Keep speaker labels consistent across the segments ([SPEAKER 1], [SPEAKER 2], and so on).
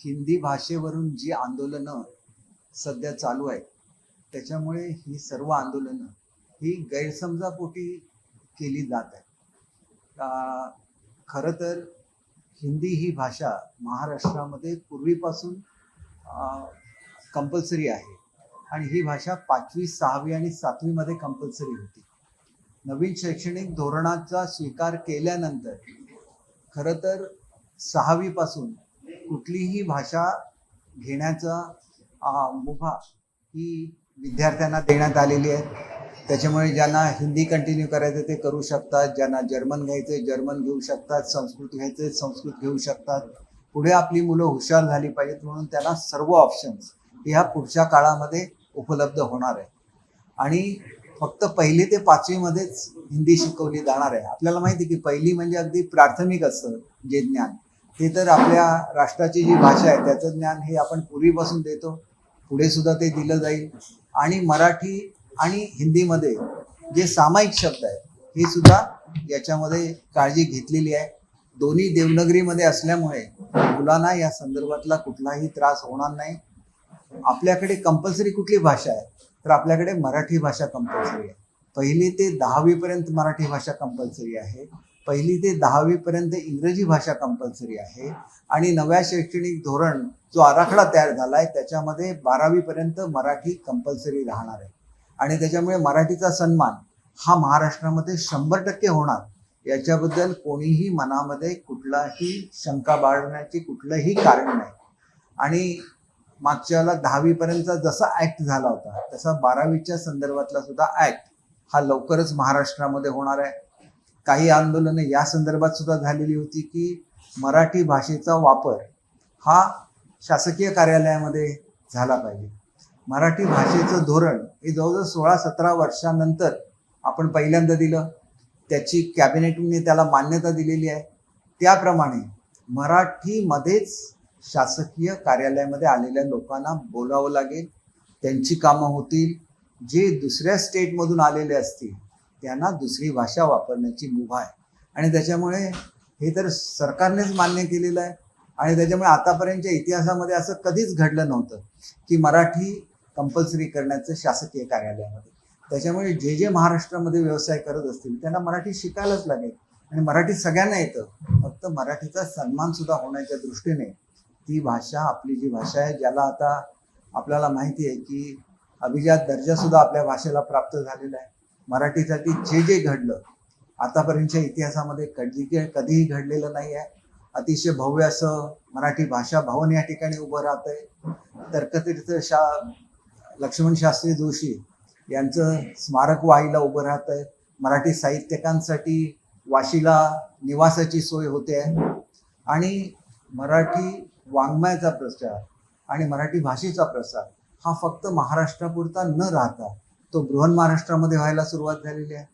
[SPEAKER 1] हिंदी भाषेवरून जी आंदोलनं सध्या चालू आहेत त्याच्यामुळे ही सर्व आंदोलनं ही गैरसमजापोटी केली जात आहेत. खरं तर हिंदी ही भाषा महाराष्ट्रामध्ये पूर्वीपासून कंपल्सरी आहे आणि ही भाषा 5वी 6वी आणि 7वीमध्ये कंपल्सरी होती. नवीन शैक्षणिक धोरणाचा स्वीकार केल्यानंतर खरं तर 6वीपासून कुठलीही भाषा घेण्याचा मुभा ही विद्यार्थ्यांना देण्यात आलेली आहे. त्याच्यामुळे ज्यांना हिंदी कंटिन्यू करायचं ते करू शकतात, ज्यांना जर्मन घ्यायचं जर्मन घेऊ शकतात, संस्कृत घ्यायचं संस्कृत घेऊ शकतात. पुढे आपली मुलं हुशार झाली पाहिजेत म्हणून त्यांना सर्व ऑप्शन्स ह्या पुढच्या काळामध्ये उपलब्ध होणार आहे. आणि फक्त 1ली ते 5वीमध्येच हिंदी शिकवली जाणार आहे. आपल्याला माहिती आहे की 1ली म्हणजे अगदी प्राथमिक असतं जे ज्ञान, ते तर आपल्या राष्ट्राची जी भाषा आहे त्याचं ज्ञान हे आपण पूर्वीपासून देतो, पुढे सुद्धा ते दिलं जाईल. आणि मराठी आणि हिंदीमध्ये जे सामायिक शब्द आहेत हे सुद्धा याच्यामध्ये काळजी घेतलेली आहे. दोन्ही देवनागरीमध्ये असल्यामुळे मुलांना या संदर्भातला कुठलाही त्रास होणार नाही. आपल्याकडे कंपल्सरी कुठली भाषा आहे तर आपल्याकडे मराठी भाषा कंपल्सरी आहे. 1ली ते 10वीपर्यंत मराठी भाषा कंपल्सरी आहे. 1ली ते 10वीपर्यंत इंग्रजी भाषा कंपल्सरी आहे. आणि नव्या शैक्षणिक धोरण जो आराखडा तयार झाला आहे त्याच्यामध्ये 12वीपर्यंत मराठी कंपल्सरी राहणार आहे. आणि त्याच्यामुळे मराठीचा सन्मान हा महाराष्ट्रामध्ये 100% होणार याच्याबद्दल कोणीही मनामध्ये कुठलाही शंका बाळगण्याची कुठलंही कारण नाही. आणि मागच्याला 10वीपर्यंतचा जसा ऍक्ट झाला होता तसा 12वीच्या संदर्भातला सुद्धा ऍक्ट हा लवकरच महाराष्ट्रामध्ये होणार आहे. काही आंदोलनं या संदर्भात सुद्धा झालेली होती की मराठी भाषेचा वापर हा शासकीय कार्यालयामध्ये झाला पाहिजे. मराठी भाषेचं धोरण हे जवळजवळ 16-17 वर्षानंतर आपण पहिल्यांदा दिलं, त्याची कॅबिनेटने त्याला मान्यता दिलेली आहे. त्याप्रमाणे मराठीमध्येच शासकीय कार्यालयामध्ये आलेल्या लोकांना बोलावं लागेल, त्यांची कामं होतील. जे दुसऱ्या स्टेटमधून आलेले असतील त्यांना दुसरी भाषा वापरण्याची मुभा आहे. आणि त्याच्यामुळे हे तर सरकारनेच मान्य केलेलं आहे. आणि त्याच्यामुळे आतापर्यंतच्या इतिहासामध्ये असं कधीच घडलं नव्हतं की मराठी कंपल्सरी करण्याचं शासकीय कार्यालयामध्ये. त्याच्यामुळे जे जे महाराष्ट्रामध्ये व्यवसाय करत असतील त्यांना मराठी शिकायलाच लागेल. आणि मराठी सगळ्यांना येतं, फक्त मराठीचा सन्मान सुद्धा होण्याच्या दृष्टीने ती भाषा आपली जी भाषा आहे, ज्याला आता आपल्याला माहिती आहे की अभिजात दर्जा सुद्धा आपल्या भाषेला प्राप्त झालेला आहे. मराठीसाठी जे जे घडलं आतापर्यंतच्या इतिहासामध्ये कधीही घडलेलं नाही आहे. अतिशय भव्य असं मराठी भाषा भवन या ठिकाणी उभं राहत आहे. तर्कतीर्थ लक्ष्मण शास्त्री जोशी यांचं स्मारक वाईला उभं राहत आहे. मराठी साहित्यिकांसाठी वाशीला निवासाची सोय होते आहे. आणि मराठी वाङ्मयाचा प्रचार आणि मराठी भाषेचा प्रसार हा फक्त महाराष्ट्रापुरता न राहता तो बृहन महाराष्ट्रामध्ये व्हायला सुरुवात झालेली आहे.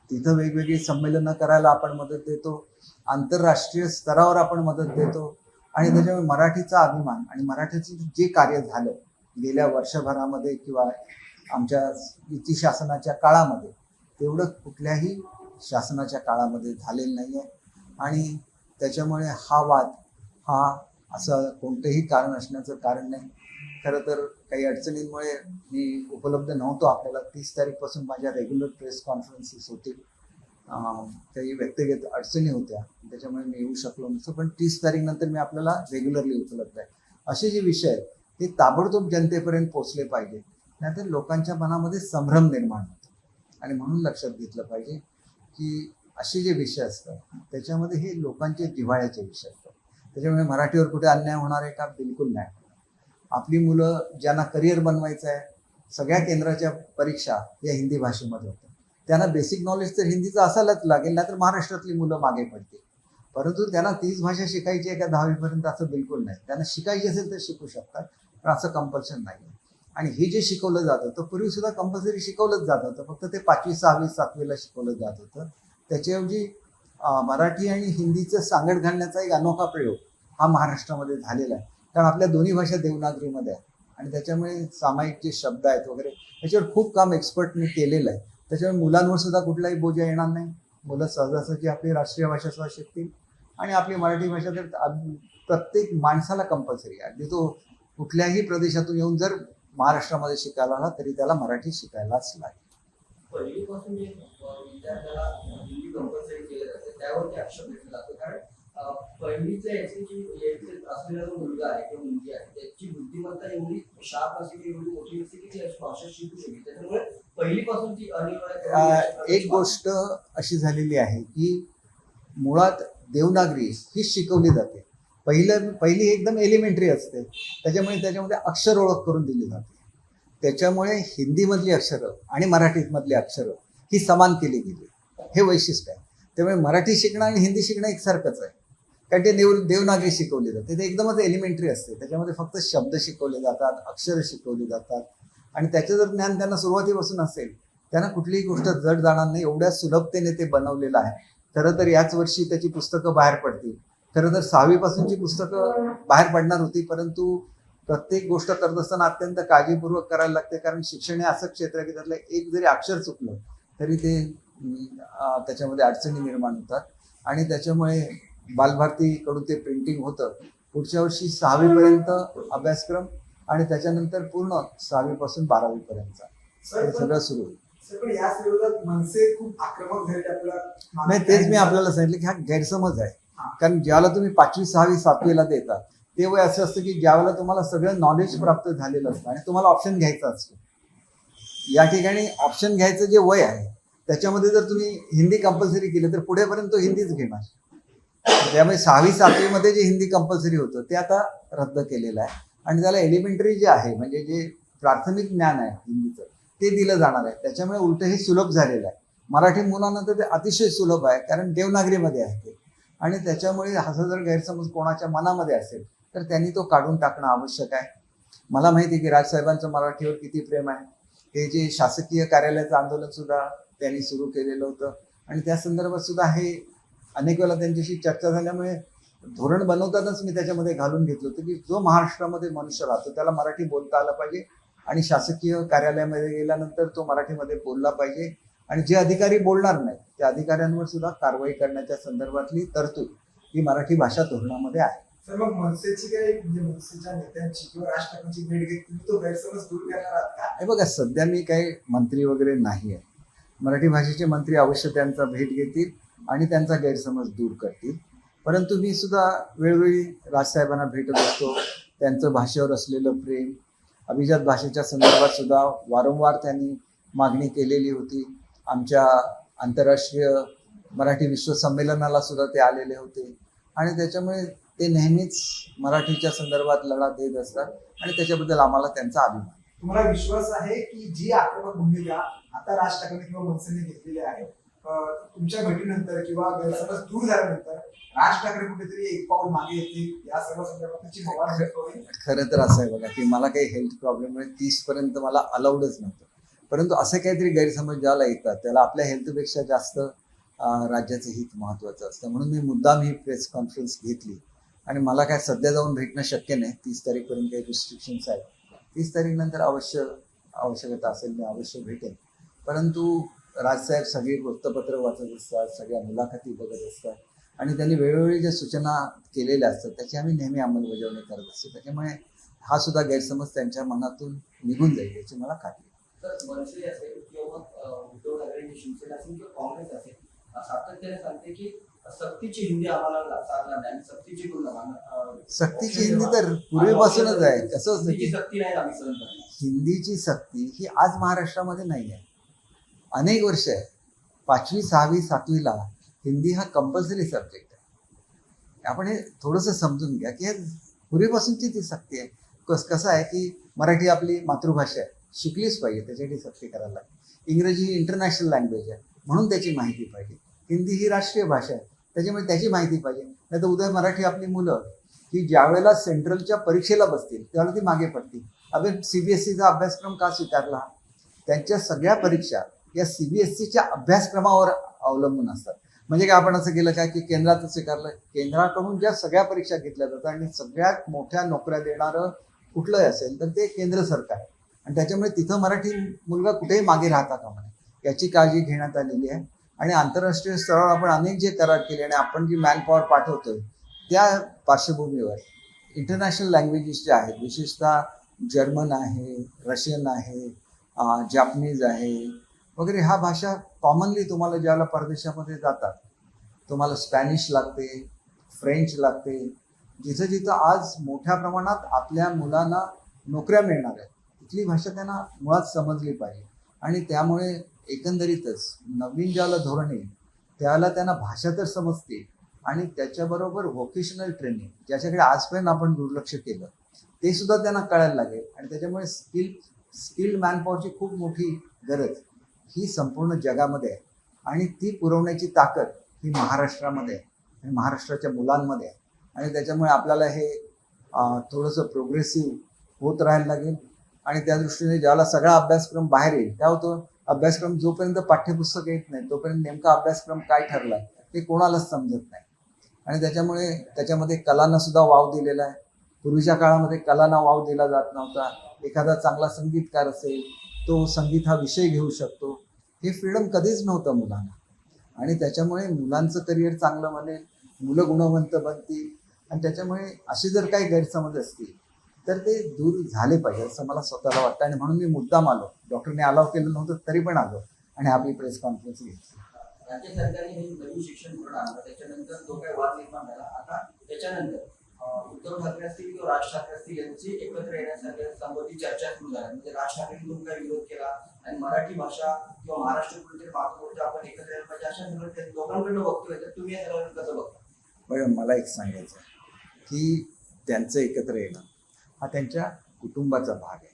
[SPEAKER 1] तिथं वेगवेगळी संमेलनं करायला आपण मदत देतो, आंतरराष्ट्रीय स्तरावर आपण मदत देतो. आणि त्याच्यामुळे मराठीचा अभिमान आणि मराठीचं जे कार्य झालं गेल्या वर्षभरामध्ये किंवा आमच्या युती शासनाच्या काळामध्ये तेवढं कुठल्याही शासनाच्या काळामध्ये झालेलं नाही आहे. आणि त्याच्यामुळे हा वाद हा असं कोणतंही कारण असण्याचं कारण नाही. खरं तर काही अडचणींमुळे मी उपलब्ध नव्हतो. आपल्याला 30 तारीखपासून माझ्या रेग्युलर प्रेस कॉन्फरन्सेस होतील. काही व्यक्तिगत अडचणी होत्या त्याच्यामुळे मी येऊ शकलो नसतो. पण 30 तारीखनंतर मी आपल्याला रेग्युलरली उपलब्ध आहे. असे जे विषय आहेत ते ताबडतोब जनतेपर्यंत पोहोचले पाहिजे, नाहीतर लोकांच्या मनामध्ये संभ्रम निर्माण होतो. आणि म्हणून लक्षात घेतलं पाहिजे की असे जे विषय असतात त्याच्यामध्ये हे लोकांचे जिव्हाळ्याचे विषय असतात. त्याच्यामुळे मराठीवर कुठे अन्याय होणार आहे का? बिलकुल नाही. आपली मुलं ज्यांना करिअर बनवायचं आहे, सगळ्या केंद्राच्या परीक्षा या हिंदी भाषेमध्ये होत्या. त्यांना बेसिक नॉलेज तर हिंदीचं असायलाच लागेल, नाहीतर महाराष्ट्रातली मुलं मागे पडतील. परंतु त्यांना तीच भाषा शिकायची आहे का 10वीपर्यंत असं बिलकुल नाही. त्यांना शिकायची असेल तर शिकू शकतात, पण असं कंपल्शन नाही. आणि हे जे शिकवलं जात होतं पूर्वी सुद्धा कंपल्सरी शिकवलंच जात होतं, फक्त ते 5वी 6वी 7वीला शिकवलं जात होतं. त्याच्याऐवजी मराठी आणि हिंदीचं सांगड घालण्याचा एक अनोखा प्रयोग हा महाराष्ट्रामध्ये झालेला आहे. कारण आपल्या दोन्ही भाषा देवनागरीमध्ये आहे आणि त्याच्यामुळे सामायिक जे शब्द आहेत वगैरे त्याच्यावर खूप काम एक्सपर्टने केलेलं आहे. त्याच्यामुळे मुलांवर सुद्धा कुठलाही बोजा येणार नाही. मुलं सहजासहजी आपली राष्ट्रीय भाषा सुद्धा शिकतील आणि आपली मराठी भाषा तर प्रत्येक माणसाला कंपल्सरी आहे. अगदी तो कुठल्याही प्रदेशातून येऊन जर महाराष्ट्रामध्ये शिकायला आला तरी त्याला मराठी शिकायलाच लागेल.
[SPEAKER 2] पहिलीपासून जे विद्यार्थ्याला हिंदी कंपल्सरी केलं जातं त्यावरती आक्षेप घेतला जातो. कारण पहिलीच्या याची जी यायचे असलेला जो मुलगा आहे किंवा मुलगी आहे त्याची बुद्धिमत्ता एवढी शार्प असते की एवढी मोठी असते की ती भाषा शिकू शकते. त्याच्यामुळे पहिलीपासून ती
[SPEAKER 1] एक गोष्ट अशी झालेली आहे की मुळात देवनागरी ही शिकवली जाते. पहिली एकदम एलिमेंटरी असते, त्याच्यामध्ये अक्षर ओळख करून दिली जाते. त्याच्यामुळे हिंदीमधली अक्षरं आणि मराठीमधली अक्षरं ही समान केली गेली, हे वैशिष्ट्य आहे. त्यामुळे मराठी शिकणं आणि हिंदी शिकणं एकसारखंच आहे, कारण ते देवनागरी शिकवली जाते. ते एकदमच एलिमेंटरी असते. त्याच्यामध्ये फक्त शब्द शिकवले जातात, अक्षरं शिकवली जातात आणि त्याचं जर ज्ञान त्यांना सुरुवातीपासून असेल त्यांना कुठलीही गोष्ट जड जाणार नाही, एवढ्या सुलभतेने ते बनवलेलं आहे. खरं तर याच वर्षी त्याची पुस्तकं बाहेर पडतील. खरं तर 6वी पासूनची पुस्तकं बाहेर पडणार होती, परंतु प्रत्येक गोष्ट करत असताना अत्यंत काळजीपूर्वक करायला लागते, कारण शिक्षण हे असं क्षेत्र आहे की त्यातलं एक जरी अक्षर चुकलं तरी ते त्याच्यामध्ये अडचणी निर्माण होतात. आणि त्याच्यामुळे बालभारतीकडून ते प्रिंटिंग होतं. पुढच्या वर्षी 6वी पर्यंत अभ्यासक्रम आणि त्याच्यानंतर पूर्ण 6वी पासून 12वी पर्यंतचा हे सगळं सुरू होईल. नाही, तेच मी आपल्याला सांगितलं की हा गैरसमज आहे. कारण ज्याला तुम्ही 5वी 6वी 7वीला देता ते वय असं असतं की ज्यावेळेला तुम्हाला सगळं नॉलेज प्राप्त झालेलं असतं आणि तुम्हाला ऑप्शन घ्यायचा असतो. या ठिकाणी ऑप्शन घ्यायचं जे वय आहे त्याच्यामध्ये जर तुम्ही हिंदी कंपल्सरी केलं तर पुढेपर्यंत तो हिंदीच घेणार. त्यामुळे 6वी 7वीमध्ये जे हिंदी कंपल्सरी होतं ते आता रद्द केलेलं आहे आणि त्याला एलिमेंटरी जे आहे म्हणजे जे प्राथमिक ज्ञान आहे हिंदीचं ते दिलं जाणार आहे. त्याच्यामुळे उलट हे सुलभ झालेलं आहे. मराठी मुलांना तर ते अतिशय सुलभ आहे, कारण देवनागरीमध्ये आहे ते. आणि त्याच्यामुळे हा जर गैरसमज कोणाच्या मनामध्ये असेल तर त्यांनी तो काढून टाकणं आवश्यक आहे. मला माहिती आहे की राजसाहेबांचं मराठीवर किती प्रेम आहे. हे जे शासकीय कार्यालयाचं आंदोलन सुद्धा त्यांनी सुरू केलेलं होतं आणि त्या संदर्भात सुद्धा हे अनेक वेळा त्यांच्याशी चर्चा झाल्यामुळे धोरण बनवतानाच मी त्याच्यामध्ये घालून घेतलं होतं की जो महाराष्ट्रामध्ये मनुष्य राहतो त्याला मराठी बोलता आलं पाहिजे आणि शासकीय कार्यालयामध्ये गेल्यानंतर तो मराठीमध्ये बोलला पाहिजे आणि जे अधिकारी बोलणार नाही त्या अधिकाऱ्यांवर सुद्धा कारवाई करण्याच्या संदर्भातली तरतूद ही मराठी भाषा धोरणामध्ये आहे.
[SPEAKER 3] सर, मग मनसेची काही म्हणजे मनसेच्या नेत्यांची किंवा राष्ट्रपतींची भेट घेत तुम्ही तो गैरसमज दूर करणार आहात का?
[SPEAKER 1] हे बघा, सध्या मी काही मंत्री वगैरे नाही आहे. मराठी भाषेचे मंत्री अवश्य त्यांचा भेट घेतील आणि त्यांचा गैरसमज दूर करतील. परंतु मी सुद्धा वेळोवेळी राजसाहेबांना भेटत असतो. त्यांचं भाषेवर असलेलं प्रेम, अभिजात भाषेच्या संदर्भात सुद्धा वारंवार त्यांनी मागणी केलेली होती. आमच्या आंतरराष्ट्रीय मराठी विश्व संमेलनाला सुद्धा ते आलेले होते आणि त्याच्यामुळे ते नेहमीच मराठीच्या संदर्भात लढा देत असतात आणि त्याच्याबद्दल आम्हाला त्यांचा अभिमान.
[SPEAKER 3] तुम्हाला विश्वास आहे की जी आक्रमक भूमिका आता राज ठाकरे किंवा मनसेने घेतलेली आहे तुमच्या भेटीनंतर किंवा गैरसमज दूर झाल्यानंतर राज ठाकरे कुठेतरी एक पाऊल मागे येतील या सर्व संदर्भात?
[SPEAKER 1] खरं तर असं आहे बघा की मला काही हेल्थ प्रॉब्लेममुळे 30 पर्यंत मला अलाउडच नव्हतं. परंतु असे काहीतरी गैरसमज ज्याला येतात त्याला आपल्या हेल्थपेक्षा जास्त राज्याचं हित महत्त्वाचं असतं. म्हणून मी मुद्दाम ही प्रेस कॉन्फरन्स घेतली आणि मला काय सध्या जाऊन भेटणं शक्य नाही. 30 तारीखपर्यंत काही रिस्ट्रिक्शन्स आहेत. 30 तारीखनंतर आवश्यकता असेल मी अवश्य भेटेन. परंतु राजसाहेब सगळी वृत्तपत्र वाचत असतात, सगळ्या मुलाखती बघत असतात आणि त्यांनी वेळोवेळी ज्या सूचना केलेल्या असतात त्याची आम्ही नेहमी अंमलबजावणी करत असतो. त्याच्यामुळे हा सुद्धा गैरसमज त्यांच्या मनातून निघून जाईल याची मला खात्री आहे.
[SPEAKER 2] मनसे असेल किंवा उद्धव ठाकरे शिवसेना असेल किंवा काँग्रेस असेल सातत्याने सांगते की सक्तीची हिंदी आम्हाला चालणार नाही, सक्तीची
[SPEAKER 1] सक्तीची हिंदी तर पूर्वीपासूनच आहे. कसं असतं की
[SPEAKER 2] सक्ती नाही आम्ही सहन करणार.
[SPEAKER 1] हिंदीची सक्ती ही आज महाराष्ट्रामध्ये नाही आहे, अनेक वर्ष आहे. 5वी 6वी 7वीला हिंदी हा कंपल्सरी सब्जेक्ट आहे. आपण हे थोडंसं समजून घ्या की पूर्वीपासूनची ती सक्ती आहे. कसं आहे की मराठी आपली मातृभाषा आहे, शिकलीच पाहिजे, त्याच्यासाठी सक्ती करायला लागते. इंग्रजी ही इंटरनॅशनल लँग्वेज आहे म्हणून त्याची माहिती पाहिजे. हिंदी ही राष्ट्रीय भाषा आहे त्याच्यामुळे त्याची माहिती पाहिजे. नाही तर उद्या मराठी आपली मुलं की ज्या वेळेला सेंट्रलच्या परीक्षेला बसतील त्यावेळेला ती मागे पडतील. अगं CBSEचा अभ्यासक्रम का स्वीकारला? त्यांच्या सगळ्या परीक्षा या CBSEच्या अभ्यासक्रमावर अवलंबून असतात. म्हणजे काय आपण असं केलं काय की केंद्राचं स्वीकारलं? केंद्राकडून ज्या सगळ्या परीक्षा घेतल्या जातात आणि सगळ्यात मोठ्या नोकऱ्या देणारं कुठलंही असेल तर ते केंद्र सरकार आहे आणि त्याच्यामुळे तिथं मराठी मुलगा कुठेही मागे राहता कामा नये याची काळजी घेण्यात आलेली आहे. आणि आंतरराष्ट्रीय स्तरावर आपण अनेक जे करार केले आणि आपण जी मॅन पॉवर पाठवतोय त्या पार्श्वभूमीवर इंटरनॅशनल लँग्वेजेस ज्या आहेत, विशेषतः जर्मन आहे, रशियन आहे, जापनीज आहे वगैरे, ह्या भाषा कॉमनली तुम्हाला ज्याला परदेशामध्ये जातात तुम्हाला स्पॅनिश लागते, फ्रेंच लागते. जिथं जिथं आज मोठ्या प्रमाणात आपल्या मुलांना नोकऱ्या मिळणार आहेत तिथली भाषा त्यांना मुळात समजली पाहिजे. आणि त्यामुळे एकंदरीतच नवीन ज्याला धोरण येईल त्याला त्यांना भाषा तर समजते आणि त्याच्याबरोबर व्होकेशनल ट्रेनिंग ज्याच्याकडे आजपर्यंत आपण दुर्लक्ष केलं ते सुद्धा त्यांना कळायला लागेल. आणि त्याच्यामुळे स्किल्ड मॅनपॉवरची खूप मोठी गरज ही संपूर्ण जगामध्ये आहे आणि ती पुरवण्याची ताकद ही महाराष्ट्रामध्ये आहे आणि महाराष्ट्राच्या मुलांमध्ये आहे. आणि त्याच्यामुळे आपल्याला हे थोडंसं प्रोग्रेसिव्ह होत राहायला लागेल. आणि त्या दृष्टीने ज्याला सगळा अभ्यासक्रम बाहेर येईल काय होतं, अभ्यासक्रम जोपर्यंत पाठ्यपुस्तक येत नाही तोपर्यंत नेमका अभ्यासक्रम काय ठरला ते कोणालाच समजत नाही. आणि त्याच्यामुळे त्याच्यामध्ये कलांना सुद्धा वाव दिलेला आहे. पूर्वीच्या काळामध्ये कलांना वाव दिला जात नव्हता. एखादा चांगला संगीतकार असेल तो संगीत हा विषय घेऊ शकतो, हे फ्रीडम कधीच नव्हतं मुलांना. आणि त्याच्यामुळे मुलांचं करिअर चांगलं बनेल, मुलं गुणवंत बनतील. आणि त्याच्यामुळे असे जर काही गैरसमज असतील तर ते दूर झाले पाहिजे असं मला स्वतःला वाटतं. आणि म्हणून मी मुद्दाम आलो, डॉक्टरने अलाव केलं नव्हतं तरी पण आलो आणि आपली प्रेस कॉन्फरन्स घेतली.
[SPEAKER 2] राज्य सरकारने हे नवीन शिक्षण धोरण आणलं, त्याच्यानंतर जो काही वाद निर्माण झाला, आता त्याच्यानंतर उद्धव ठाकरे असतील किंवा राज ठाकरे असतील यांची एकत्र येण्यासाठी चर्चा सुरू झाली. म्हणजे राज ठाकरेंनी तुमचा काही विरोध केला आणि मराठी भाषा किंवा महाराष्ट्र कुठेतरी महाराष्ट्र आपण एकत्र यायला पाहिजे अशा सगळं लोकांकडनं बघतोय. तर तुम्ही या सगळ्यांना कसं बघता?
[SPEAKER 1] पण मला एक सांगायचं आहे की त्यांचं एकत्र येणं हा त्यांच्या कुटुंबाचा भाग आहे.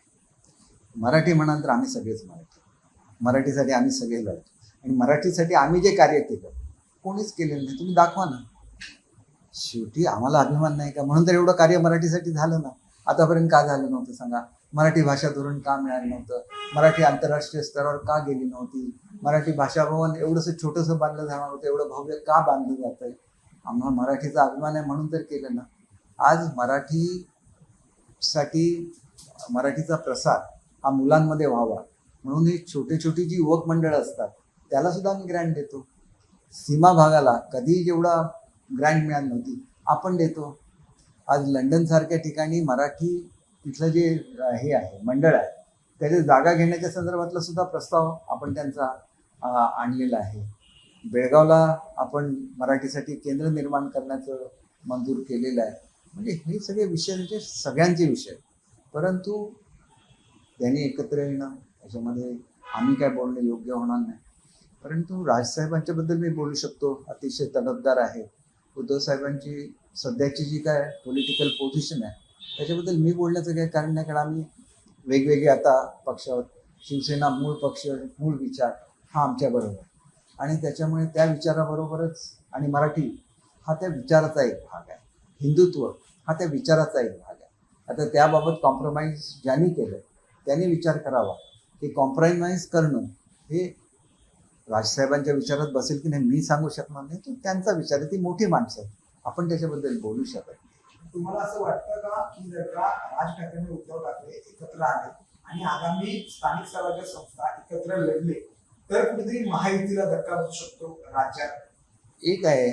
[SPEAKER 1] मराठी म्हणाल तर आम्ही सगळेच मराठीसाठी आम्ही सगळे लढतो. आणि मराठीसाठी आम्ही जे कार्य केलं कोणीच केलेलं नाही. तुम्ही दाखवा ना. शेवटी आम्हाला अभिमान नाही का? म्हणून तर एवढं कार्य मराठीसाठी झालं ना. आतापर्यंत का झालं नव्हतं सांगा? मराठी भाषा धोरण का मिळालं नव्हतं? मराठी आंतरराष्ट्रीय स्तरावर का गेली नव्हती? मराठी भाषा भवन एवढंसं छोटंसं बांधलं जाणार होतं, एवढं भव्य का बांधलं जात आहे? आम्हाला मराठीचा अभिमान आहे म्हणून तर केलं ना. आज मराठीचा प्रसार हा मुलांमध्ये व्हावा म्हणून ही छोटी जी युवक मंडळं असतात त्याला सुद्धा आम्ही ग्रँट देतो. सीमा भागाला कधी जेवढा ग्रँट मिळाली नव्हती आपण देतो. आज लंडनसारख्या ठिकाणी मराठी तिथलं जे हे आहे मंडळ आहे त्याची जागा घेण्याच्या संदर्भातला सुद्धा प्रस्ताव आपण त्यांचा आणलेला आहे. बेळगावला आपण मराठीसाठी केंद्र निर्माण करण्याचं मंजूर केलेलं आहे. म्हणजे हे सगळे विषय म्हणजे सगळ्यांचे विषय. परंतु त्यांनी एकत्र येणं याच्यामध्ये आम्ही काय बोलणं योग्य होणार नाही. परंतु राजसाहेबांच्याबद्दल मी बोलू शकतो, अतिशय तडफदार आहे. उद्धव साहेबांची सध्याची जी काय पॉलिटिकल पोझिशन आहे त्याच्याबद्दल मी बोलण्याचं काही कारण नाही. कारण आम्ही वेगवेगळे आता पक्ष आहोत. शिवसेना मूळ पक्ष, मूळ विचार हा आमच्याबरोबर आणि त्याच्यामुळे त्या विचाराबरोबरच आणि मराठी हा त्या विचाराचा एक भाग आहे. हिंदुत्व हा त्या विचाराचा एक भाग आहे. आता त्याबाबत कॉम्प्रोमाइज ज्यांनी केलं त्यांनी विचार करावा की कॉम्प्रोमाइज करणं हे राजसाहेबांच्या विचारात बसेल की नाही मी सांगू शकणार नाही. तो त्यांचा विचार आहे. ती मोठी माणसं आहेत, आपण त्याच्याबद्दल बोलू शकत नाही.
[SPEAKER 3] तुम्हाला असं वाटतं का की जर का राज ठाकरे आणि उद्धव ठाकरे एकत्र आले आणि आगामी स्थानिक स्वराज्य संस्था एकत्र लढले तर कुठेतरी महायुतीला धक्का बसू शकतो राज्यात?
[SPEAKER 1] एक आहे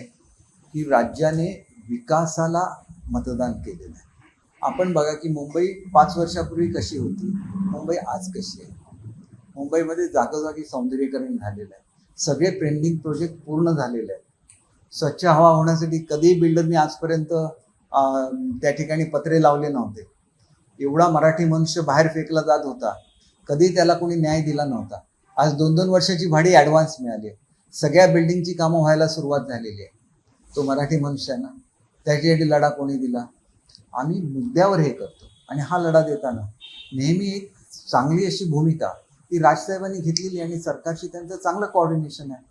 [SPEAKER 1] की राज्याने विकासाला मतदान केलेलं आहे. आपण बघा की मुंबई 5 वर्षापूर्वी कशी होती, मुंबई आज कशी आहे. मुंबईमध्ये जागोजागी सौंदर्यीकरण झालेलं आहे. सगळे पेंडिंग प्रोजेक्ट पूर्ण झालेले आहेत. स्वच्छ हवा होण्यासाठी कधीही बिल्डरने आजपर्यंत त्या ठिकाणी पत्रे लावले नव्हते. एवढा मराठी मनुष्य बाहेर फेकला जात होता, कधी त्याला कोणी न्याय दिला नव्हता. आज 2-2 वर्षाची भाडी ॲडव्हान्स मिळाली. सगळ्या बिल्डिंगची कामं व्हायला सुरुवात झालेली आहे. तो मराठी मनुष्य आहे ना, त्याच्यासाठी लढा कोणी दिला? आम्ही मुद्द्यावर हे करतो आणि हा लढा देताना नेहमी एक चांगली अशी भूमिका ती राजसाहेबांनी घेतलेली आणि सरकारशी त्यांचं चांगलं कोऑर्डिनेशन आहे.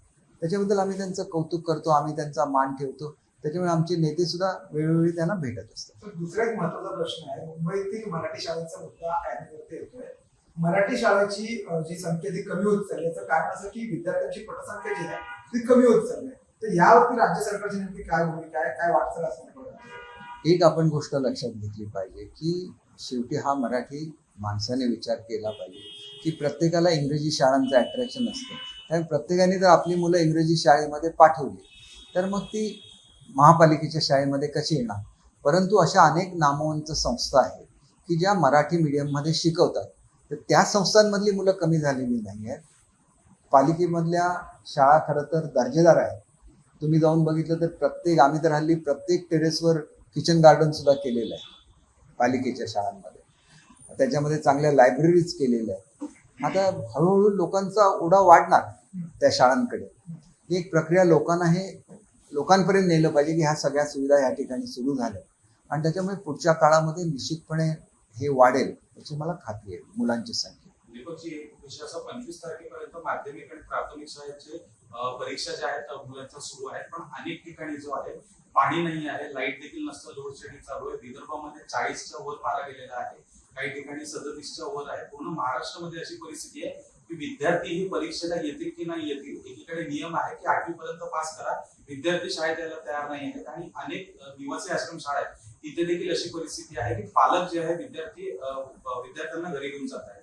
[SPEAKER 1] त्याच्याबद्दल आम्ही त्यांचं कौतुक करतो, आम्ही त्यांचा मान ठेवतो. त्याच्यामुळे आमचे नेते सुद्धा वेळोवेळी त्यांना भेटत असतात.
[SPEAKER 3] दुसरा एक महत्त्वाचा प्रश्न आहे, मुंबईतील मराठी शाळेचा मुद्दा ऍडवरती येतोय. मराठी शाळेची जी संख्या ती कमी होत चालली, याचं कारण असं की विद्यार्थ्यांची पटसंख्या जी आहे ती कमी होत चालली आहे. तर यावरती राज्य सरकारची नेमकी काय भूमिका आहे, काय वाटचाल असणार?
[SPEAKER 1] एक आपण गोष्ट लक्षात घेतली पाहिजे की शेवटी हा मराठी माणसाने विचार केला पाहिजे की प्रत्येकाला इंग्रजी शाळांचं अट्रॅक्शन असतं. त्यामुळे प्रत्येकाने जर आपली मुलं इंग्रजी शाळेमध्ये पाठवली तर मग ती महापालिकेच्या शाळेमध्ये कशी येणार. परंतु अशा अनेक नामवंत संस्था आहेत की ज्या मराठी मीडियममध्ये शिकवतात, तर त्या संस्थांमधली मुलं कमी झालेली नाही आहेत. पालिकेमधल्या शाळा खरं तर दर्जेदार आहेत. तुम्ही जाऊन बघितलं तर आम्ही तर हल्ली प्रत्येक टेरेसवर किचन गार्डन सुद्धा केलेलं आहे पालिकेच्या शाळांमध्ये. त्याच्यामध्ये चांगल्या लायब्ररीज केलेल्या आहेत. आता हळूहळू लोकांचा ओढा वाढणार त्या शाळांकडे. ही एक प्रक्रिया लोकांपर्यंत नेलं पाहिजे की ह्या सगळ्या सुविधा या ठिकाणी सुरू झाल्या आणि त्याच्यामुळे पुढच्या काळामध्ये निश्चितपणे हे वाढेल याची मला खात्री आहे. मुलांची संख्या
[SPEAKER 4] दीपकजी, विशेष 25 तारखेपर्यंत माध्यमिक आणि प्राथमिक शाळेचे परीक्षा ज्या आहेत मुलांच्या सुरू आहेत, पण अनेक ठिकाणी जो आहे पाणी नाही आहे, लाईट देखील नसतं, लोड शेडिंग चालू आहे. विदर्भामध्ये 40च्या वर पारा गेलेला आहे, काही ठिकाणी 37च्या वर आहे. पूर्ण महाराष्ट्रामध्ये अशी परिस्थिती आहे की विद्यार्थी ही परीक्षेला येतील की नाही येतील. एकीकडे नियम आहे की 8वी पर्यंत पास करा, विद्यार्थी शाळेत यायला तयार नाही आहेत आणि अनेक निवासी आश्रम शाळा आहेत तिथे देखील अशी परिस्थिती आहे की पालक जे आहे विद्यार्थ्यांना घरी घेऊन जात आहेत.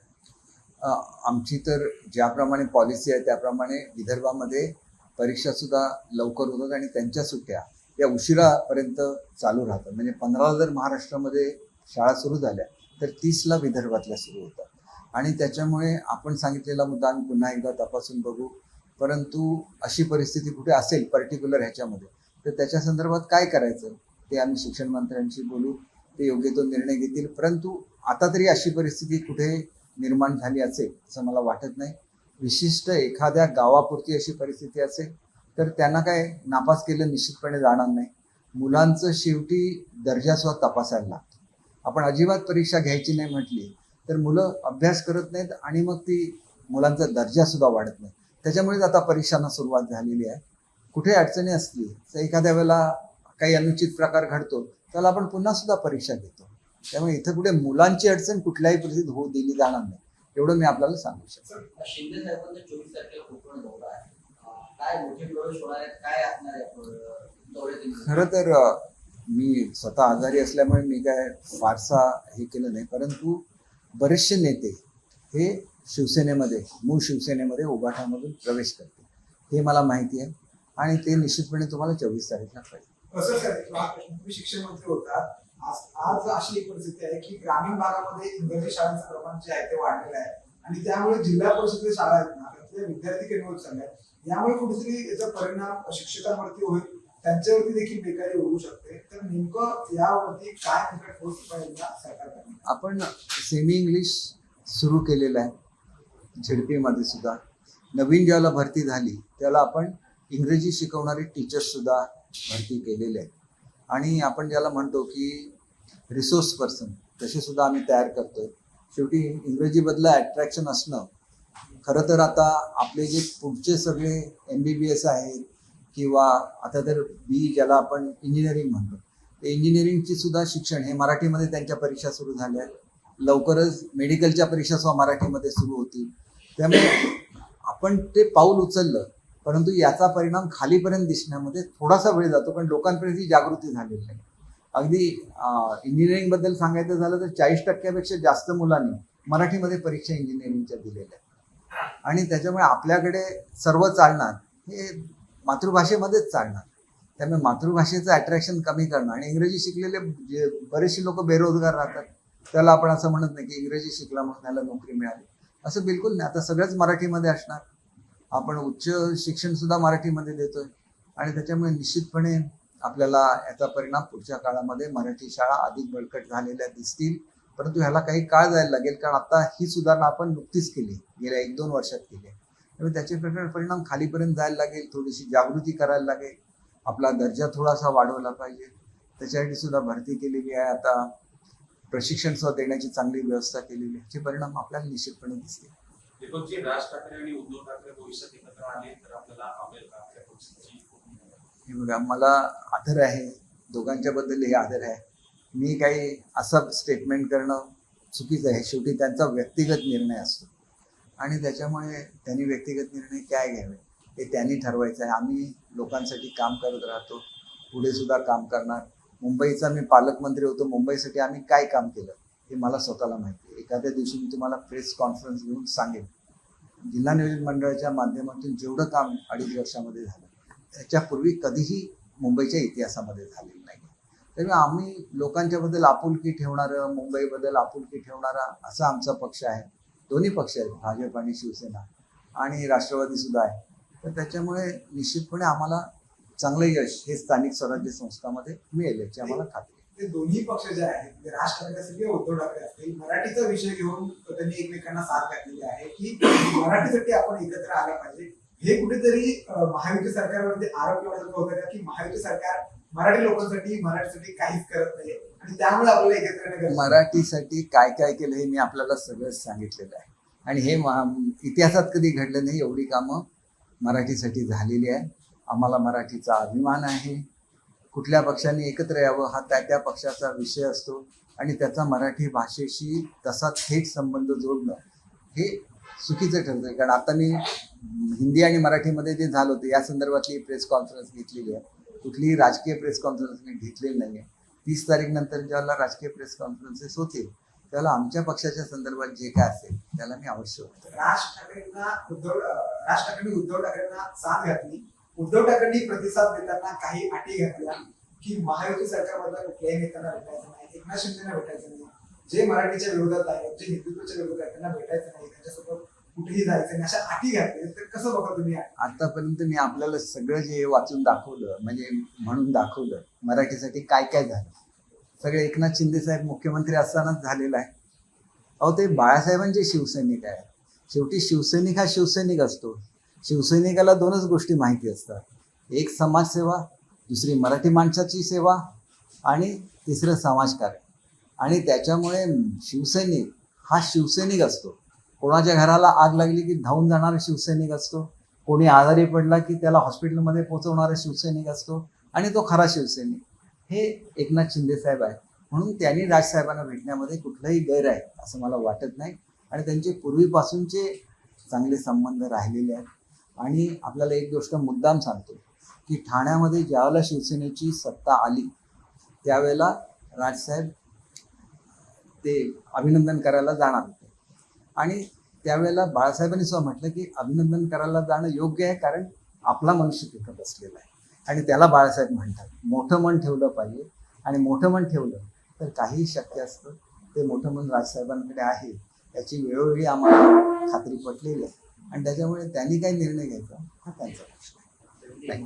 [SPEAKER 1] आमची तर ज्याप्रमाणे पॉलिसी आहे त्याप्रमाणे विदर्भामध्ये परीक्षा सुद्धा लवकर होतात आणि त्यांच्या सुट्ट्या या उशिरापर्यंत चालू राहतात. म्हणजे 15 जर महाराष्ट्रामध्ये शाळा सुरू झाल्या तर 30ला विदर्भातल्या सुरू होतात. आणि त्याच्यामुळे आपण सांगितलेला मुद्दा आम्ही पुन्हा एकदा तपासून बघू. परंतु अशी परिस्थिती कुठे असेल पर्टिक्युलर ह्याच्यामध्ये तर त्याच्या संदर्भात काय करायचं ते आम्ही शिक्षण मंत्र्यांशी बोलू, ते योग्य तो निर्णय घेतील. परंतु आता तरी अशी परिस्थिती कुठे निर्माण झाली असेल असं मला वाटत नाही. विशिष्ट एखाद्या गावापुरती अशी परिस्थिती असेल तर त्यांना काय नापास केलं निश्चितपणे जाणार नाही. मुलांचं शेवटी दर्जा सुद्धा तपासायला लागतो. आपण अजिबात परीक्षा घ्यायची नाही म्हटली तर मुलं अभ्यास करत नाहीत आणि मग ती मुलांचा दर्जा सुद्धा वाढत नाही. त्याच्यामुळेच आता परीक्षांना सुरुवात झालेली आहे. कुठे अडचणी असली तर एखाद्या वेळेला काही अनुचित प्रकार घडतो त्याला आपण पुन्हा सुद्धा परीक्षा घेतो. त्यामुळे इथं कुठे मुलांची अडचण कुठल्याही परिस्थितीत होऊ दिली जाणार नाही एवढं मी आपल्याला सांगू शकतो.
[SPEAKER 2] शिंदे साहेबांचा 24 तारखेला कोकण दौरा आहे, काय मोठे प्रवेश होणार आहेत, काय असणार आहे दौऱ्यातील?
[SPEAKER 1] खरं तर मी स्वतः आजारी असल्यामुळे मी काय फारसा हे केलं नाही. परंतु बरेचसे नेते हे मूळ शिवसेनेमध्ये उभाठामधून प्रवेश करते हे मला माहिती आहे आणि ते निश्चितपणे तुम्हाला 24 तारखेला कळेल.
[SPEAKER 3] कसं सर, तुम्ही शिक्षण मंत्री होता, आज अशी एक परिस्थिती आहे की ग्रामीण भागामध्ये इंग्रजी शाळांचं प्रमाण जे आहे ते वाढलेलं आहे आणि त्यामुळे जिल्हा परिषदेच्या शाळा आहेत ना त्यातले विद्यार्थी कमी होत चालले आहेत. यामुळे कुठेतरी याचा परिणाम शिक्षकांवरती होईल, त्यांच्यावरती देखील बेकारी होऊ शकते. तर नेमकं यावरती काय नेमकं ठोस उपाययोजना सरकार करणार?
[SPEAKER 1] आपण सेमी इंग्लिश सुरू केलेलं आहे. झेडपीमध्ये सुद्धा नवीन ज्याला भरती झाली त्याला आपण इंग्रजी शिकवणारे टीचर्स सुद्धा भरती केलेले आहेत. आणि आपण ज्याला म्हणतो की रिसोर्स पर्सन तसे सुद्धा आम्ही तयार करतोय. शेवटी इंग्रजीबद्दल अट्रॅक्शन असणं खरं तर आता आपले जे पुढचे सगळे MBBS आहेत किंवा आता तर ज्याला आपण इंजिनिअरिंग म्हणतो ते इंजिनिअरिंगची सुद्धा शिक्षण हे मराठीमध्ये त्यांच्या परीक्षा सुरू झाल्या आहेत. लवकरच मेडिकलच्या परीक्षा सुद्धा मराठीमध्ये सुरू होतील. त्यामुळे आपण ते पाऊल उचललं परंतु याचा परिणाम खालीपर्यंत दिसण्यामध्ये थोडासा वेळ जातो पण लोकांपर्यंत ही जागृती झालेली आहे. अगदी इंजिनिअरिंगबद्दल सांगायचं झालं तर 40% जास्त मुलांनी मराठीमध्ये परीक्षा इंजिनिअरिंगच्या दिलेल्या आहेत. आणि त्याच्यामुळे आपल्याकडे सर्व चालणार हे मातृभाषेमध्येच चालणार. त्यामुळे मातृभाषेचं अट्रॅक्शन कमी करणं आणि इंग्रजी शिकलेले बरेचसे लोक बेरोजगार राहतात. त्याला आपण असं म्हणत नाही की इंग्रजी शिकला म्हणून त्याला नोकरी मिळाली असं बिलकुल नाही. आता सगळंच मराठीमध्ये असणार. आपण उच्च शिक्षण सुद्धा मराठीमध्ये देतोय आणि त्याच्यामुळे निश्चितपणे आपल्याला याचा परिणाम पुढच्या काळामध्ये मराठी शाळा अधिक बळकट झालेल्या दिसतील. परंतु ह्याला काही काळ जायला लागेल कारण आता ही सुधारणा आपण नुकतीच केली, गेल्या 1-2 वर्षात केली आहे. त्यामुळे त्याचे परिणाम खालीपर्यंत जायला लागेल. थोडीशी जागृती करायला लागेल. आपला दर्जा थोडासा वाढवला पाहिजे. त्याच्यासाठी सुद्धा भरती केलेली आहे. आता प्रशिक्षण सुद्धा देण्याची चांगली व्यवस्था केलेली आहे. याचे परिणाम आपल्याला निश्चितपणे दिसतील.
[SPEAKER 4] दीपकजी, राज ठाकरे आणि उद्धव ठाकरे भविष्यात एकत्र आले तर आपल्याला आवडेल का? आपल्या पक्षाची
[SPEAKER 1] हे बघा, मला आदर आहे दोघांच्या बद्दल, हे आदर आहे. मी काही असं स्टेटमेंट करणं चुकीचं आहे. शेवटी त्यांचा व्यक्तिगत निर्णय असतो आणि त्याच्यामुळे त्यांनी व्यक्तिगत निर्णय काय घ्यावे हे त्यांनी ठरवायचं आहे. आम्ही लोकांसाठी काम करत राहतो, पुढे सुद्धा काम करणार. मुंबईचा मी पालकमंत्री होतो, मुंबईसाठी आम्ही काय काम केलं हे मला स्वतःला माहिती आहे. एखाद्या दिवशी मी तुम्हाला प्रेस कॉन्फरन्स घेऊन सांगेन. जिल्हा नियोजन मंडळाच्या माध्यमातून जेवढं काम 2.5 वर्षामध्ये झालं त्याच्यापूर्वी कधीही मुंबईच्या इतिहासामध्ये झालेलं नाही. त्यामुळे आम्ही लोकांच्याबद्दल आपुलकी ठेवणारं, मुंबईबद्दल आपुलकी ठेवणारा असा आमचा पक्ष आहे. दोन्ही पक्ष आहेत, भाजप आणि शिवसेना, आणि राष्ट्रवादी सुद्धा आहे. तर त्याच्यामुळे निश्चितपणे आम्हाला चांगलं यश हे स्थानिक स्वराज्य संस्थांमध्ये मिळेल याची आम्हाला खात्री आहे.
[SPEAKER 3] ते दोन्ही पक्ष जे आहेत म्हणजे राज ठाकरे असतील किंवा उद्धव ठाकरे असतील, मराठीचा विषय घेऊन त्यांनी एकमेकांना साथ घातलेली आहे की मराठीसाठी आपण एकत्र आलं पाहिजे. हे कुठेतरी महायुती सरकारवरती आरोप लावण्यात होता का की महायुती सरकार मराठीसाठी काहीच करत नाही आणि त्यामुळे आपल्याला एकत्र येणं गरजेचं आहे.
[SPEAKER 1] मराठीसाठी काय काय केलं हे मी आपल्याला सगळंच सांगितलेलं आहे. आणि हे इतिहासात कधी घडलं नाही, एवढी कामं मराठीसाठी झालेली आहे. आम्हाला मराठीचा अभिमान आहे. कुठल्या पक्षाने एकत्र यावं हा त्या पक्षाचा विषय असतो आणि त्याचा मराठी भाषेशी तसा थेट संबंध जोडणं हे चुकीचं ठरतं. कारण आता मी हिंदी आणि मराठीमध्ये जे झालं होतं या संदर्भातली प्रेस कॉन्फरन्स घेतलेली आहे. कुठलीही राजकीय प्रेस कॉन्फरन्स मी घेतलेली नाही आहे. 30 तारीखनंतर ज्यावेळेला राजकीय प्रेस कॉन्फरन्सेस होतील त्याला आमच्या पक्षाच्या संदर्भात जे काय असेल त्याला मी अवश्य उत्तर देईन.
[SPEAKER 3] राज ठाकरेंनी उद्धव ठाकरेंना साथ घातली. उद्धव ठाकरेंनी प्रतिसाद देताना काही अटी घातल्या की महायुती सरकारमधल्या कुठल्याही नेत्यांना भेटायचं नाही, एकनाथ शिंदेना भेटायचं नाही, जे मराठीच्या विरोधात आहेत, जे हिंदुत्वाच्या विरोधात आहेत त्यांना भेटायचं नाही, त्यांच्यासोबत कुठेही जायचं नाही, अशा अटी घातल्या. तर कसं बघा तुम्ही?
[SPEAKER 1] आतापर्यंत मी आपल्याला सगळं जे वाचून दाखवलं म्हणजे म्हणून दाखवलं मराठीसाठी काय काय झालं. सगळे एकनाथ शिंदे साहेब मुख्यमंत्री असतानाच झालेलं आहे. अहो ते बाळासाहेबांचे शिवसैनिक आहे. शेवटी शिवसैनिक हा शिवसैनिक असतो. शिवसैनिकाला दोनच गोष्टी माहिती असतात, एक समाजसेवा, दुसरी मराठी माणसाची सेवा आणि तिसरं समाजकार्य. आणि त्याच्यामुळे शिवसैनिक हा शिवसैनिक असतो. कोणाच्या घराला आग लागली की धावून जाणारा शिवसैनिक असतो, कोणी आजारी पडला की त्याला हॉस्पिटलमध्ये पोहोचवणारा शिवसैनिक असतो आणि तो खरा शिवसैनिक हे एकनाथ शिंदे साहेब आहे. म्हणून त्यांनी राजसाहेबांना भेटण्यामध्ये कुठलाही गैर आहे असं मला वाटत नाही. आणि त्यांचे पूर्वीपासूनचे चांगले संबंध राहिलेले आहेत. आणि आपल्याला एक गोष्ट मुद्दाम सांगतो की ठाण्यामध्ये ज्यावेळेला शिवसेनेची सत्ता आली त्यावेळेला राजसाहेब ते अभिनंदन करायला जाणार होते. आणि त्यावेळेला बाळासाहेबांनी सुद्धा म्हटलं की अभिनंदन करायला जाणं योग्य आहे कारण आपला मनुष्य तिथं बसलेला आहे. आणि त्याला बाळासाहेब म्हणतात मोठं मन ठेवलं पाहिजे. आणि मोठं मन ठेवलं तर काहीही शक्य असतं. ते मोठं मन राजसाहेबांकडे आहे याची वेळोवेळी आम्हाला खात्री पटलेली आहे. आणि त्याच्यामुळे त्यांनी काही निर्णय घ्यायचा हा त्यांचा प्रश्न आहे.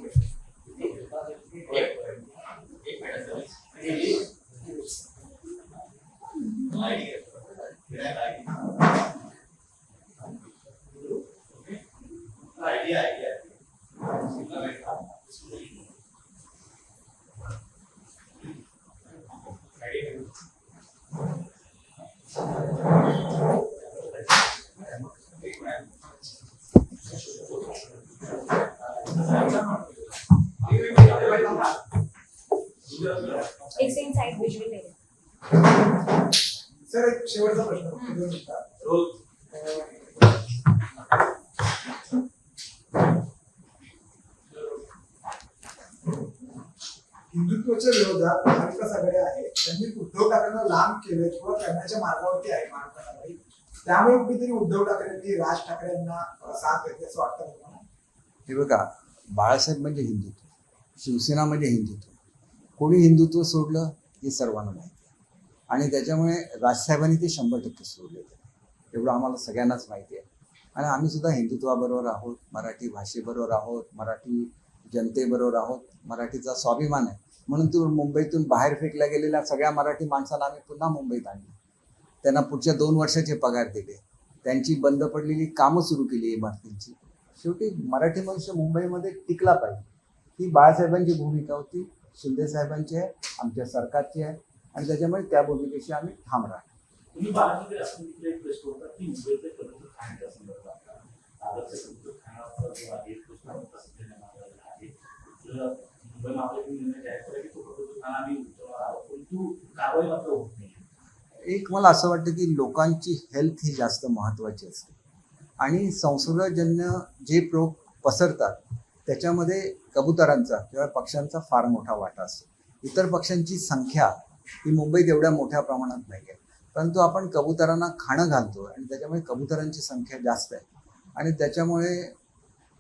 [SPEAKER 3] एक
[SPEAKER 5] साइड विजुअल ले
[SPEAKER 3] सर एक शेवटचा प्रश्न दोन मिनिटात. हिंदुत्वाच्या विरोधात महाविकास आघाडी आहे, त्यांनी उद्धव ठाकरेंना लांब केलं किंवा करण्याच्या मार्गावरती आहे महाविकास आघाडी. त्यामुळे कुठेतरी उद्धव ठाकरेंनी राज ठाकरेंना साथ घेतली असं वाटतं मला.
[SPEAKER 1] हे बघा बाळासाहेब म्हणजे हिंदुत्व, शिवसेना म्हणजे हिंदुत्व. कोणी हिंदुत्व सोडलं हे सर्वांना माहिती आहे. आणि त्याच्यामुळे राजसाहेबांनी ते 100% सोडलेलं आहे एवढं आम्हाला सगळ्यांनाच माहिती आहे. आणि आम्ही सुद्धा हिंदुत्वाबरोबर आहोत, मराठी भाषेबरोबर आहोत, मराठी जनतेबरोबर आहोत. मराठीचा स्वाभिमान आहे. म्हणून तू मुंबईतून बाहेर फेकल्या गेलेल्या सगळ्या मराठी माणसांना आम्ही पुन्हा मुंबईत आणले. त्यांना पुढच्या 2 वर्षाचे पगार दिले. त्यांची बंद पडलेली कामं सुरू केली इमारतींची. शेवटी मराठी मनुष्य मुंबईमध्ये टिकला पाहिजे ही बाळासाहेबांची भूमिका होती, शिंदे साहेबांची आहे, आमच्या सरकारची आहे. आणि त्याच्यामुळे त्या भूमिकेशी आम्ही ठाम राहतो.
[SPEAKER 6] तुम्ही बाळामध्ये असं एक प्रश्न होता की मुंबईचे पर्यटक खाण्याच्या संदर्भात खाण्याचा जो आहे प्रश्न आहे मुंबईला आपल्याकडे निर्णय जाहीर केला की तो प्रकल्प खाना आम्ही उचलणार आहोत, परंतु कारवाई मात्र होत नाही.
[SPEAKER 1] एक मला असं वाटतं की लोकांची हेल्थ ही जास्त महत्त्वाची असते. आणि संसर्गजन्य जे रोग पसरतात त्याच्यामध्ये कबुतरांचा किंवा पक्ष्यांचा फार मोठा वाटा असतो. इतर पक्ष्यांची संख्या ही मुंबईत एवढ्या मोठ्या प्रमाणात नाही आहे, परंतु आपण कबुतरांना खाणं घालतो आणि त्याच्यामुळे कबुतरांची संख्या जास्त आहे. आणि त्याच्यामुळे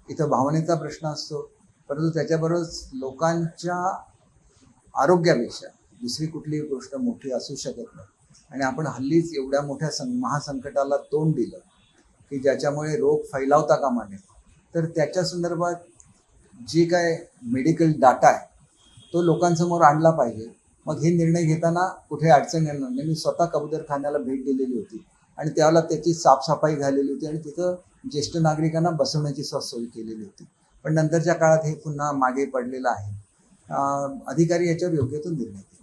[SPEAKER 1] इथं भावनेचा प्रश्न असतो, परंतु त्याच्याबरोबरच लोकांच्या आरोग्यापेक्षा दुसरी कुठलीही गोष्ट मोठी असू शकत नाही. आणि आपण हल्लीच एवढ्या मोठ्या महासंकटाला तोंड दिलं की ज्याच्यामुळे रोग फैलावता कामा नये. तर त्याच्या संदर्भात जे काय मेडिकल डाटा आहे तो लोकांसमोर आणला पाहिजे. मग हे निर्णय घेताना कुठे अडचण येणार नाही. मी स्वतः कबूतरखान्याला भेट दिलेली होती आणि त्यावेळेला त्याची साफसफाई झालेली होती आणि तिथं ज्येष्ठ नागरिकांना बसवण्याची सोय केलेली होती. पण नंतरच्या काळात हे पुन्हा मागे पडलेलं आहे. अधिकारी याच्यावर योग्य तो निर्णय घेतील.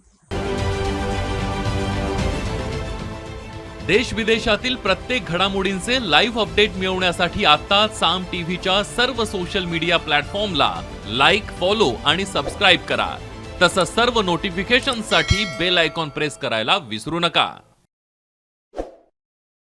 [SPEAKER 5] देश विदेशातील प्रत्येक घडामोडींचे लाईव्ह अपडेट मिळवण्यासाठी आता साम टीव्हीच्या सर्व सोशल मीडिया प्लॅटफॉर्मला लाईक, फॉलो आणि सबस्क्राईब करा. तसंच सर्व नोटिफिकेशनसाठी बेल आयकॉन प्रेस करायला विसरू नका.